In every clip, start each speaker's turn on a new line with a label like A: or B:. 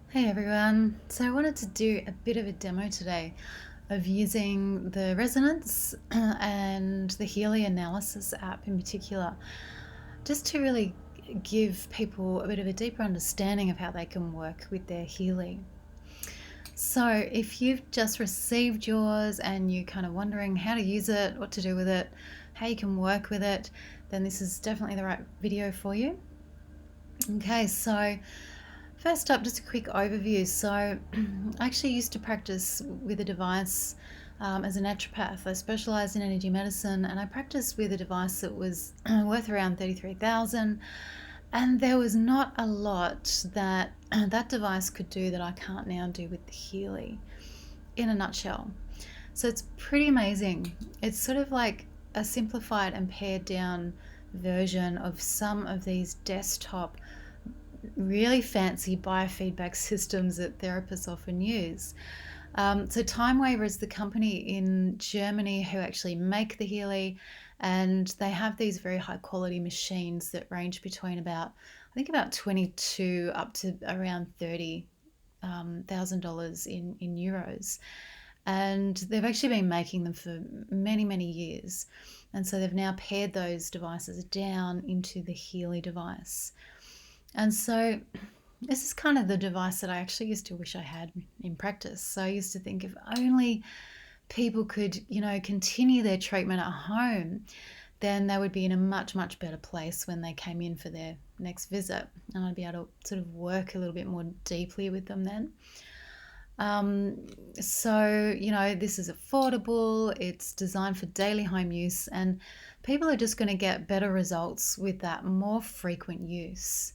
A: Hey everyone, so I wanted to do a bit of a demo today of using the Resonance and the Healy Analysis app in particular, just to really give people a bit of a deeper understanding of how they can work with their Healy. So if you've just received yours and you're kind of wondering how to use it, what to do with it, how you can work with it, then this is definitely the right video for you. Okay, so first up, just a quick overview. So, I actually used to practice with a device as a naturopath. I specialised in energy medicine, and I practiced with a device that was worth around 33,000. And there was not a lot that that device could do that I can't now do with the Healy, in a nutshell. So it's pretty amazing. It's sort of like a simplified and pared down version of some of these desktop really fancy biofeedback systems that therapists often use. So TimeWaver is the company in Germany who actually make the Healy, and they have these very high quality machines that range between about 22 up to around $30,000 in euros. And they've actually been making them for many, many years. And so they've now pared those devices down into the Healy device. And so this is kind of the device that I actually used to wish I had in practice. So I used to think if only people could, continue their treatment at home, then they would be in a much, much better place when they came in for their next visit. And I'd be able to sort of work a little bit more deeply with them then. This is affordable, it's designed for daily home use, and people are just going to get better results with that more frequent use.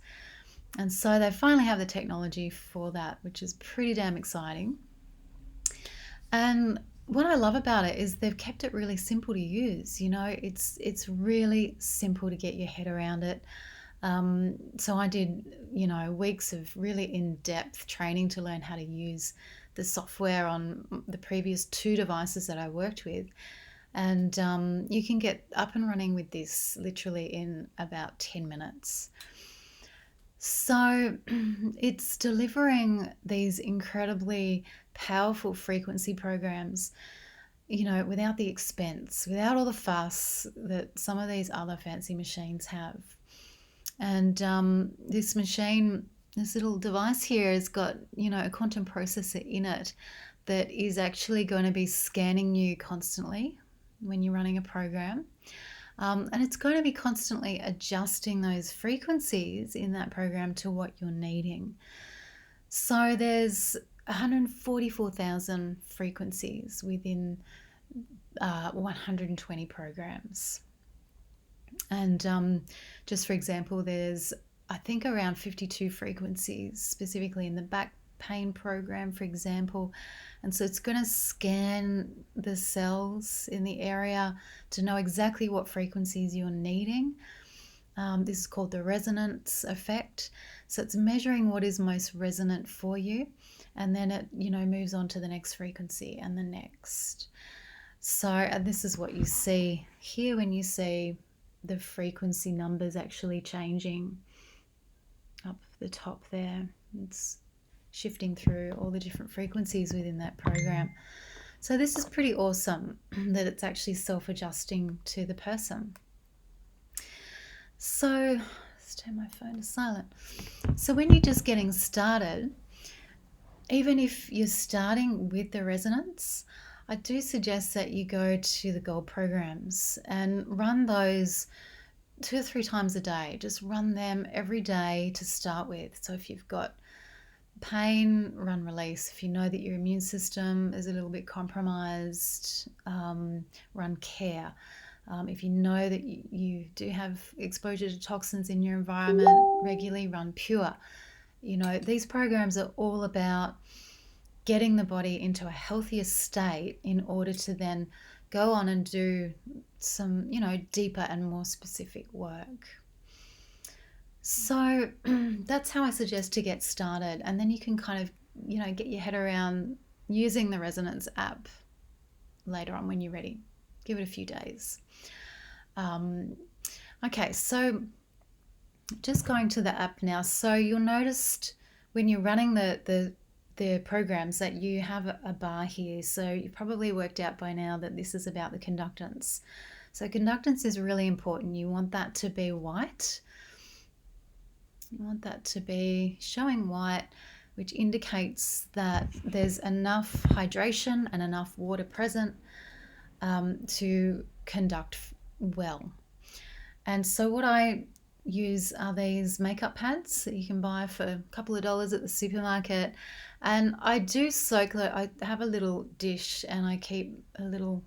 A: And so they finally have the technology for that, which is pretty damn exciting. And what I love about it is they've kept it really simple to use. It's really simple to get your head around it. So I did, weeks of really in-depth training to learn how to use the software on the previous two devices that I worked with. And you can get up and running with this literally in about 10 minutes. So it's delivering these incredibly powerful frequency programs, without the expense, without all the fuss that some of these other fancy machines have. And this machine, this little device here, has got, a quantum processor in it that is actually going to be scanning you constantly when you're running a program. And it's going to be constantly adjusting those frequencies in that program to what you're needing. So there's 144,000 frequencies within 120 programs. And just for example, there's, I think, around 52 frequencies specifically in the back pain program, for example. And so it's going to scan the cells in the area to know exactly what frequencies you're needing. This is called the resonance effect. So it's measuring what is most resonant for you, and then it, moves on to the next frequency and the next. So, and this is what you see here when you see the frequency numbers actually changing up the top there. It's shifting through all the different frequencies within that program. So this is pretty awesome that it's actually self-adjusting to the person. So let's turn my phone to silent. So when you're just getting started, even if you're starting with the resonance, I do suggest that you go to the gold programs and run those 2 or 3 times a day. Just run them every day to start with. So if you've got pain, run release. If you know that your immune system is a little bit compromised, run care. If you know that you do have exposure to toxins in your environment regularly, run pure. These programs are all about getting the body into a healthier state in order to then go on and do some, deeper and more specific work. So that's how I suggest to get started. And then you can kind of, get your head around using the Resonance app later on when you're ready. Give it a few days. Okay, so just going to the app now. So you'll notice when you're running the programs that you have a bar here, so you've probably worked out by now that this is about the conductance. So conductance is really important. You want that to be white. You want that to be showing white, which indicates that there's enough hydration and enough water present to conduct well. And so what I use are these makeup pads that you can buy for a couple of dollars at the supermarket. And I do soak, I have a little dish and I keep a little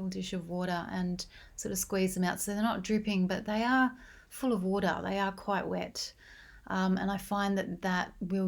A: dish of water and sort of squeeze them out so they're not dripping, but they are full of water. They are quite wet. And I find that will